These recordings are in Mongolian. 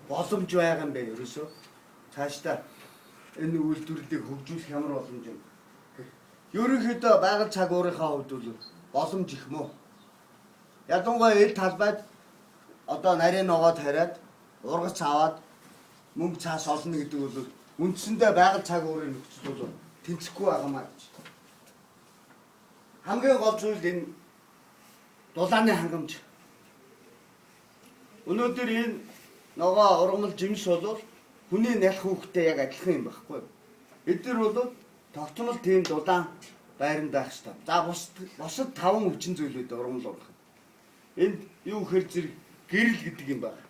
боломж байгаа юм бэ ерөөсөө. Цаашдаа энэ үйлдвэрлэлийг хөгжүүлэх ямар боломж юм? Ерөнхийдөө байгаль цаг уурынхаа хувьд бол боломж их мөн. Ядангуяа эл талбайд одоо нарийн ногоо тариад ургац аваад мөнгө цаас олно гэдэг бол үндсэндээ байгаль цаг уурын нөхцөл бол тэнцэхгүй байгаамаа гэж. Хамгийн гол зүйл энэ дулааны хангамж. Өнөөдөр энэ ногоо ургамал жимс бол хүний нялх хүүхдэд яг адилхан юм байхгүй. Эдгээр бол тогтмол тийм дулаан байранд байх хэрэгтэй. За бусад 5 хүчин зүйлүүд ургамал ургах. Энд юу гэхээр зэрэг гэрэл гэдэг юм байна.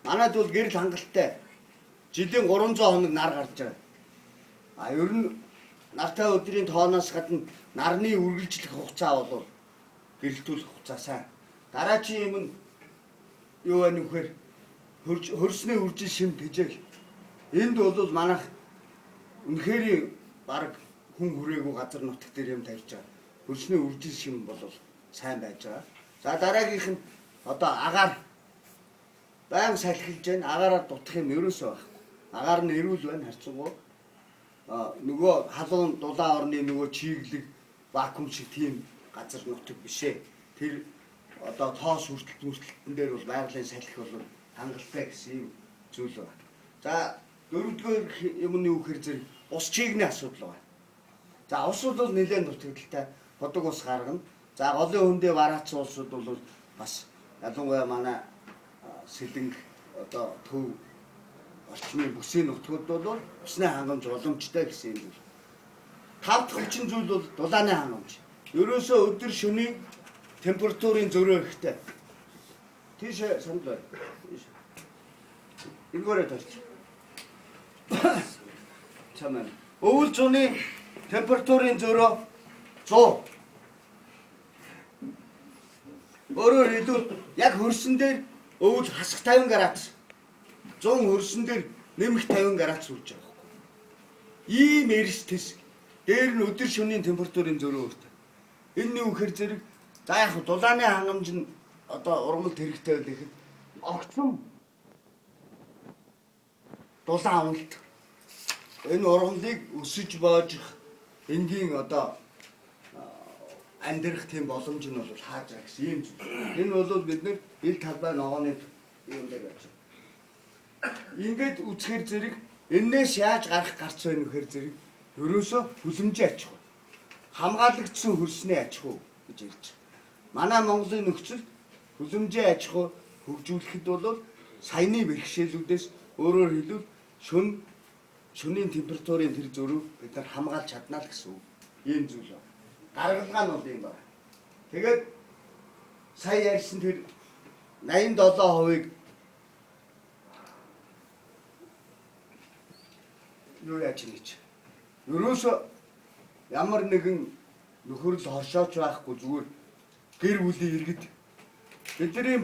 Манайд бол гэрэл хангалттай. Жилийн 300 хоног нар гарч байгаа. А ер нь нартай өдрийн тооноос гадна нарны үргэлжлэх хугацаа бол гэрэлтүүлэх хугацаасаа. Дараачийн юм нь юу вэ нөхөр хөрсний үржил шим тэжээг. Энд бол манайх үнэхээр баг хүн хүрээгүй газар нутг дээр юм тавьж байгаа. Хөрсний үржил шим бол сайн байж байгаа. За дараагийнх нь одоо агаар баян салхилж байна. Агаараар дутах юм ерөөсөө байхгүй. Агаар нь эрүүл байна харцангуй. Нөгөө халуун дулаан орны нөгөө чиглэг вакуум шиг тийм газар нутг бишээ. Тэр одоо тоос хүртэлтэн дээр бол байгалийн салхи бол хангалттай гэсэн юм зүйл байна. За дөрөвдүгээр юм нь юу гэхээр зэрэг ус чигний асуудал байна. За ус бол нэлээд нутагталтай бодог ус гаргана. За голын хөндөө вараацсан улсууд бол бас ялангуяа манай Сэлэнг одоо төв орчмын бүсийн нутгууд бол усны хангамж боломжтой гэсэн юм. 5 дахь хүчин зүйл бол дулааны хангамж. Ерөөсөө өдөр шөнийн температурын зөрөө ихтэй. Тийш санд бай. Энгээрээ тарч. Чамаа. Өвөл зуны температурын зөрөө 100. Өөрөөр хэлбэл яг хөрсөн дээр өвөл хасах 50 градус. 100 хөрсөн дээр нэмэх 50 градус үрж байгаа байхгүй. Ийм эрсдэс дээр нь өдөр шөнийн температурын зөрөө өөртөө. Энэ юу гэхээр зэрэг за яг дулааны хангамж нь одоо ургамалд хэрэгтэй байхад огцом дулаан уналт. Энэ ургамлыг өсөж боожих энгийн одоо амьдрах тийм боломж нь бол хааж байгаа гэсэн юм. Энэ бол бид нэр ил талбай ногооны юм дээр байж байгаа. Ингээд үцхээр зэрэг энээс яаж гарах гарц байна вэхээр зэрэг ерөөсөө хүлэмжийн аж ахуй. Хамгаалагдсан хөрсний аж ахуй гэж ярьж байгаа. Манай Монголын нөхцөл хүлэмжийн аж ахуй хөгжүүлэхэд бол саяны бэрхшээлүүдээс өөрөөр хэлбэл шөнийн температурын тэр зөрүүг бид нар хамгаалж чадна л гэсэн үг. Ийм зүйл байна. Гаргалгаа нь бол юм байна. Тэгээд сая ярьсан тэр 87%-ыг юу яаж хийж. Ерөөсөө ямар нэгэн нөхөрл хоршооч байхгүй зүгээр гэр бүлийн иргэд бидний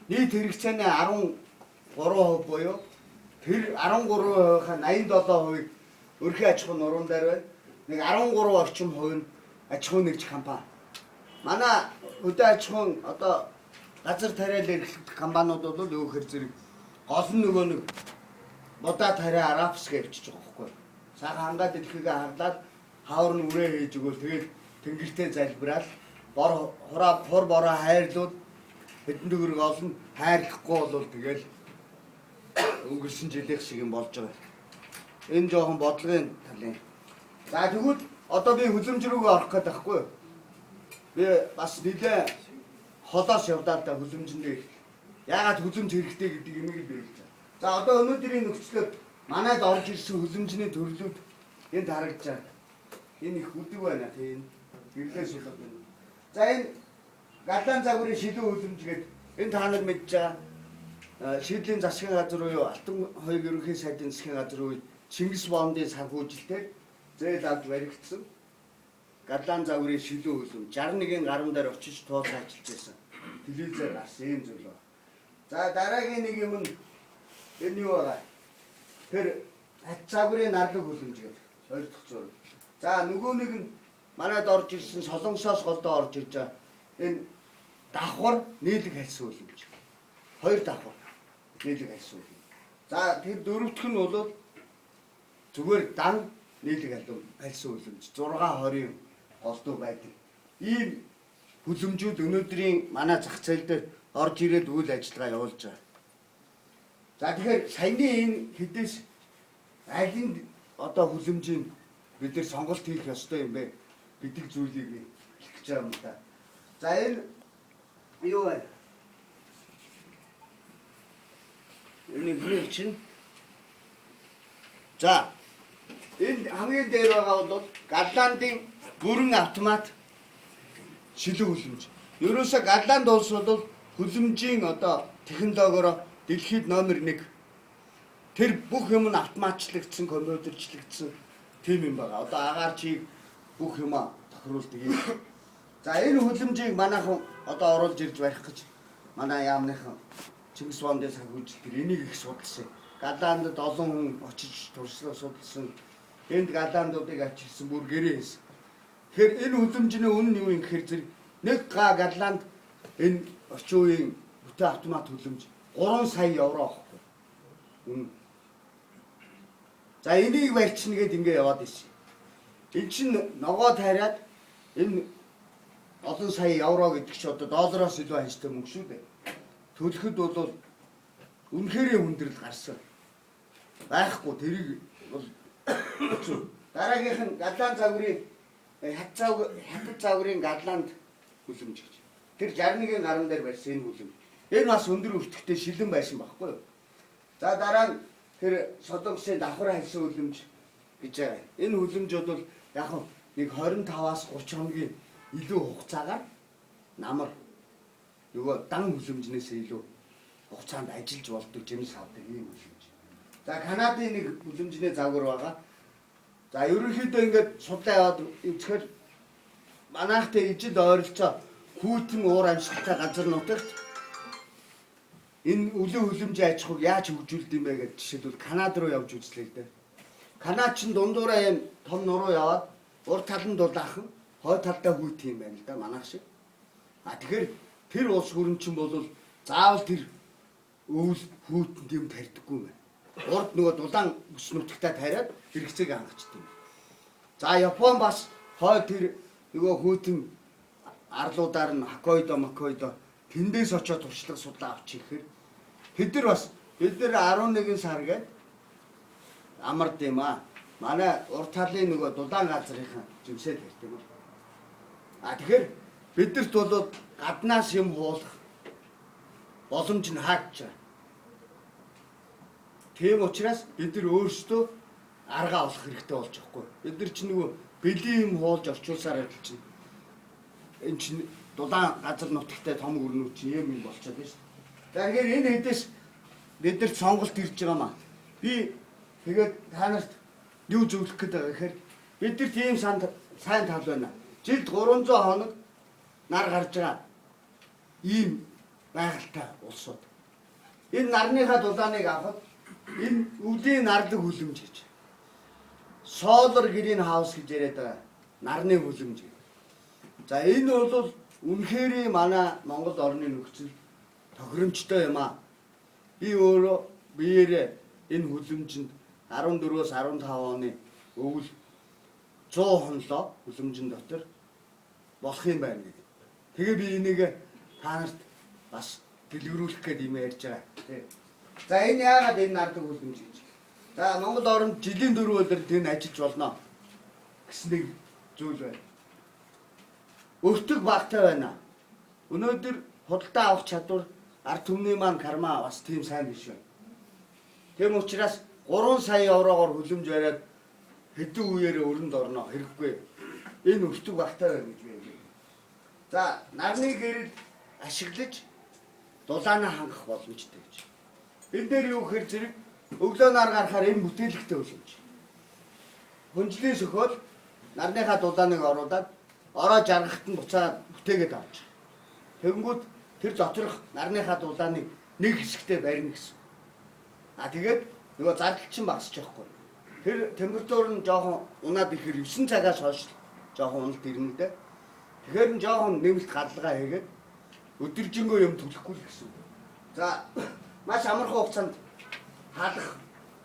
нийт хэрэгцээний 13% буюу тэр 13%-ийнхаа 87%-ыг өрхийн аж ахуйн нуруунд дээр байна. Нэг 13 орчим хувь нь аж ахуй нэгж компани. Манай хөдөө аж ахуйн одоо газар тариал эрхлэх компаниуд бол юу гэхээр зэрэг гол нь нөгөө нэг модаа тариа арапс гэж бичиж байгаа байхгүй. Сахан хангаа дэлхийгээ харлаад хавар нь үрээ хийж өгөөл тэгээд тэнгэртэй залбираад хур бороо хайрлууд хэдэн төгрөг олно хайрлахгүй бол тэгэл өнгөрсөн жилийнх шиг юм болж байгаа. Энэ жоохон бодлогын талын. За тэгвэл одоо би хүлэмж рүүгээ орох гээд байхгүй юу? Би бас нэлээ холоос явдаа да хүлэмжэндээ. Яагаад хүлэмж хэрэгтэй гэдэг юмыг би хэлж байгаа. За одоо өнөөдрийн нөхцөлөд манайд орж ирсэн хүлэмжний төрлүүд энд харагдаж байна. Энэ их үдэг байна тийм. Гэрлээс болоод байна. За энэ галаан загварын шилүү хүлэмж гэдэг энэ та нар мэдж байгаа. Шийдлийн засгийн газар буюу Алтан хоёрын ерөнхий сайдын засгийн газар буюу Чингис Бондын санхүүжилтээр зээл авч баригдсан. Галаан загварын шилүү хүлэмж 61-ийн гарам дээр очиж тууз ажиллаж байсан. Телевизээр гарсан юм зүйл байна. За дараагийн нэг юм нь энэ юу вэ? Тэр хац загварын нарлаг хүлэмж гэдэг. Хоёр дахь зураг. За нөгөө нэг нь манайд орж ирсэн Солонгосоос голдоо орж ирж байгаа. Энэ давхар нийлэг хайсан хүлэмж. Хоёр давхар нийлэг хайсан хүлэмж. За тэр дөрөвдөх нь бол зүгээр дан нийлэг альсан үлэмж 6-20 голдуу байдаг. Ийм хүлэмжүүд өнөөдрийн манай зах зээл дээр орж ирээд үйл ажиллагаа явуулж байгаа. За тэгэхээр саяны энэ хэдээс аль нь одоо хүлэмжийн бид нар сонголт хийх ёстой юм бэ гэдэг зүйлийг хэлэх гэж байгаа юм да. За энэ юу вэ? Энэ чинь за энэ хамгийн дээр байгаа бол Галландын бүрэн автомат шилэг хүлэмж. Ерөөсө Галланд улс бол хүлэмжийн одоо технологиороо дэлхийд номер 1. Тэр бүх юм нь автоматчлагдсан, компьютерчлагдсан тийм юм байгаа. Одоо агаар чиг бүх юм тохируулдаг юм. За энэ хүлэмжийг манайхан одоо оруулж ирж барих гэж манай яамныхан Чингис Бондын санхүүжилт тэр энийг их судалсан. Галландд олон хүн очиж туршлага судалсан. Энд Галландуудыг авчирсан бүр гэрээ хийсэн. Тэгэхээр энэ хүлэмжний үнэ юу юм гэхээр зэрэг нэг Галланд энэ орчин үеийн бүтээн автомат хүлэмж 3 сая евро авахгүй. Үнэ. За энийг барьчихна гэд ингэ яваад ирсэн. Эн чинь ногоо тайраад энэ олон сая евро гэдэг чи одоо доллароос илүү ханьжтай мөнгө шүү дээ. Төлөхөд бол үнэхээр хүндрэл гарсан. Байхгүй тэрийг бол дараагийнх нь Галланд загварын хатад загварын Галланд хүлэмж гэж. Тэр 61-ийн гаран дээр барьсан энэ хүлэмж. Энэ бас өндөр өртөгтэй шилэн байсан байхгүй юу? За дараа нь тэр Солонгосын давхар хайсан хүлэмж гэж байгаа. Энэ хүлэмж бол яг нэг 25-аас 30 хоногийн илүү хугацаагаар намар нөгөө дан хүлэмжнээс илүү хугацаанд ажиллаж болдог жимс авдаг ийм хүлэмж. За Канадын нэг хүлэмжний загвар байгаа. За ерөнхийдөө ингээд судлаа яваад үзэхээр манайхтай ижил ойролцоо хүйтэн уур амьсгалтай газар нутагт энэ үлэн хүлэмжийн аж ахуйг яаж хөгжүүлд юм бэ гэдэг жишээлбэл Канада руу явж үзлээ л дээ. Канад ч дундуураа юм том нуруу яваад урд талд дулаахан хой талдаа хүйт юм байна л да манайх шиг. Тэгэхээр тэр улс хөрөнчин бол заавал тэр өвөл хүйтэн юм тарьдаггүй юм байна. Урд нөгөө дулаан бүс нутагтаа тариад хэрэгцээг хангачдаг. За Япон бас хой тэр нөгөө хүйтэн арлуудаар нь Хоккайдо тэндээс очиод туршлага судлаа авчих гэхээр бид нар 11 сар гээд амард юм аа. Манай урд талын нөгөө дулаан газрынхан жимсээд ярьдаг юм. Тэгэхээр бидэрт бол гаднаас юм хуулах боломж нь хаагдж байгаа. Тийм учраас бид нар өөрсдөө арга авах хэрэгтэй болж байгаа хгүй. Бид нар чинь нөгөө бэлэн юм хуулж орчуулсаар адил чинь энэ чинь дулаан газар нутагтай том өрнүүд чинь юм болчиход байна шүү дээ. За тэгэхээр энэ хэдээс бид нарт сонголт ирж байгаа маа. Би тэгээд та нарт юу зөвлөх гээд байгаа гэхээр бид нар тийм сайн тал байна. Жилд 300 хоног нар гарч байгаа ийм байгальтай улсууд. Энэ нарныхаа дулааныг авахд энэ өвлийн нарлаг хүлэмж гэж. Solar greenhouse гэж яриад байгаа. Нарны хүлэмж. За энэ бол үнэхээр манай Монгол орны нөхцөл тохиромжтой юм аа. Би өөрөө биеэрээ энэ хүлэмжинд 14-өөс 15 оны өвөл 100 хонлоо хүлэмжин дотор болох юм байна гэдэг. Тэгээ би энийг та нарт бас дэлгэрүүлэх гээд юм ярьж байгаа. За энэ яагаад энэ нардаг хүлэмж гэж. За Монгол оронд жилийн 4 өдөр тэн ажиллаж болно гэсэн нэг зүйл байна. Өртөг багтай байна. Өнөөдөр худалдаа авах чадвар ард түмний маань карма бас тийм сайн биш байна. Тэм учраас 3 сая еврогоор хүлэмж бариад хэдэн үеэрээ өрөнд орно хэрэггүй. Энэ өртөг багтай байна гэж байна. За нарны гэрэл ашиглаж дулаанаа хангах боломжтой гэж. Энэ дээр юу гэхээр зэрэг өглөө нар гарахаар энэ бүтээлэгтэй үлэмж. Хүнжлийн сөхөөл нарныхаа дулааныг оруулаад ороо жаргахт нь буцаад бүтээгээд авч. Тэгэнгүүт тэр доторх нарныхаа дулааныг нэг хэсэгтээ барина гэсэн. Тэгээд нөгөө зардалчин багасч явахгүй. Тэр температур нь жоохон унаад ирэхээр 9 цагаас хойш жоохон уналт ирнэ дээ. Тэгэхээр нь жоохон нэмэлт гаргалгаа хийгээд өдөржингөө юм төлөхгүй л гэсэн. За маш амархан хугацаанд халах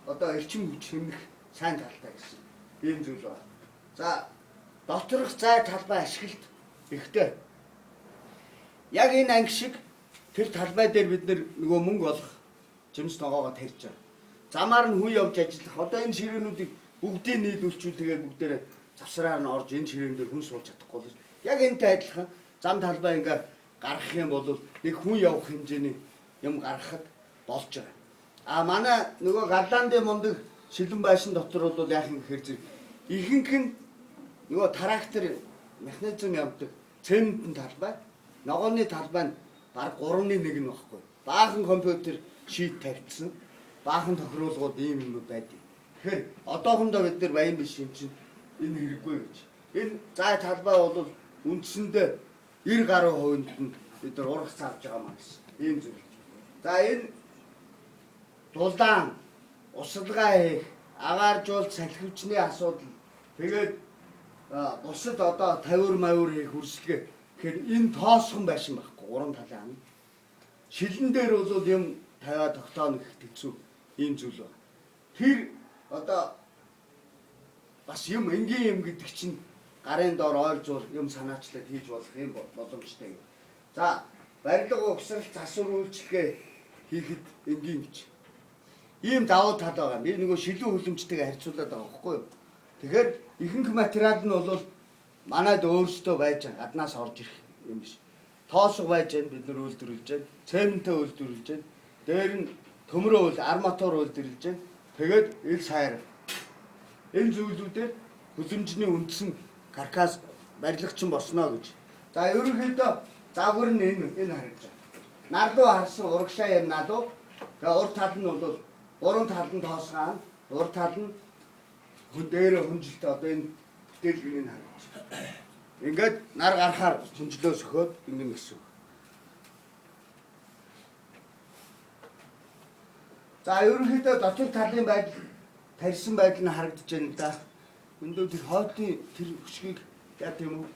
одоо эрчим хүч хэмнэх сайн талтай гэсэн ийм зүйл байна. За доторх зай талбай ашиглалт ихтэй. Яг энэ анги шиг тэр талбай дээр бид нөгөө мөнгө олох жимс ногоогоо тарьж байгаа. Замаар нь хүн явж ажиллах. Одоо энэ ширээнүүдийг бүгдийг нийлүүлчихвэл бүгдээрээ завсраар нь орж энэ ширээн дээр хүн сууж чадахгүй л. Яг энэтэй адилхан зам талбай ингээ гаргах юм бол нэг хүн явах хэмжээний юм гаргахад болж байгаа. А манай нөгөө Галландын мундаг шилэн байшин дотор бол яах юм гэхээр зэрэг ихэнх нь нөгөө трактор механизм явдаг цементэн талбай, ногооны талбай нь баг 3-1 нь багхгүй. Баахан компьютер шийт тавьчихсан. Баахан тохируулгууд ийм юм байдаг. Тэгэхээр одоохондоо бид нар баян биш юм чинь энэ хэрэггүй гэж. Энэ зай талбай бол үндсэндээ 90 гаруй хувинд нь бид нар урах цаавж байгаа маа гэсэн. Ийм зүйл. За энэ дулаан, усалгаа хийх, агааржуулт салхивчны асуудал. Тэгээд бусад одоо тавиур мавиур хийх үрсэлгээ. Тэгэхээр энэ тоосхон байшин байхгүй. Уран талын. Шилэн дээр бол юм тавиа тогтооно гэх хэцүү ийм зүйл байна. Тэр одоо бас юм энгийн юм гэдэг чинь гарын доор ойржуул юм санаачлаад хийж болох юм боломжтой. За барилга угсрал засвар үйлчлэгээ хийхэд энгийн гэж. Ийм давуу тал байгаа. Би нөгөө шилэн хөлөмжтэйгээ харьцуулаад байгаа байхгүй юу? Тэгэхээр ихэнх материал нь бол манайд өөрсдөө байж байгаа. Гаднаас орж ирэх юм биш. Тоосго байж байна, бид нар үйлдвэрлэж байна. Цементээ үйлдвэрлэж байна. Дээр нь төмрөө арматур үйлдвэрлэж байна. Тэгээд ил сайр. Энэ зүйлүүдээр хөлөмжний үндсэн каркас барилгачин босноо гэж. За ерөнхийдөө загвар нь энэ харагдаж байна. Нарлуу харсан урагшаа юм налуу. Тэгээ урд тал нь бол гурван талд тоосгаан, урд тал нь хүн дээр хүнжилтээ одоо энэ бүтээлгийг нь харагдаж байна. Ингээд нар гарахаар хүнжлөө сөхөөд ингэн гэсэн. За ерөнхийдөө дотор талын байдал тарьсан байдал нь харагдаж байна да. Өндөө тэр хоолтын тэр хөшгийг яа тийм үү?